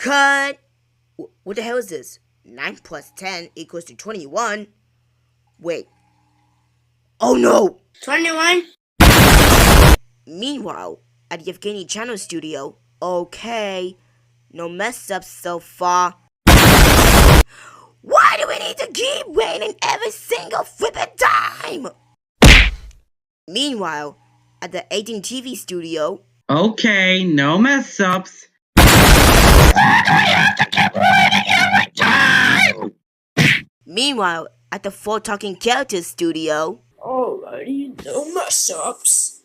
Cut! What the hell is this? 9 plus 10 equals to 21. Wait. Oh no! 21? Meanwhile, at Yevgeny Channel Studio, okay, no mess ups so far. Why do we need to keep waiting every single flippin' time? Meanwhile, at the 18 TV studio, Okay, no mess ups. meanwhile, at the 4 Talking Characters studio, Alrighty, no mess ups.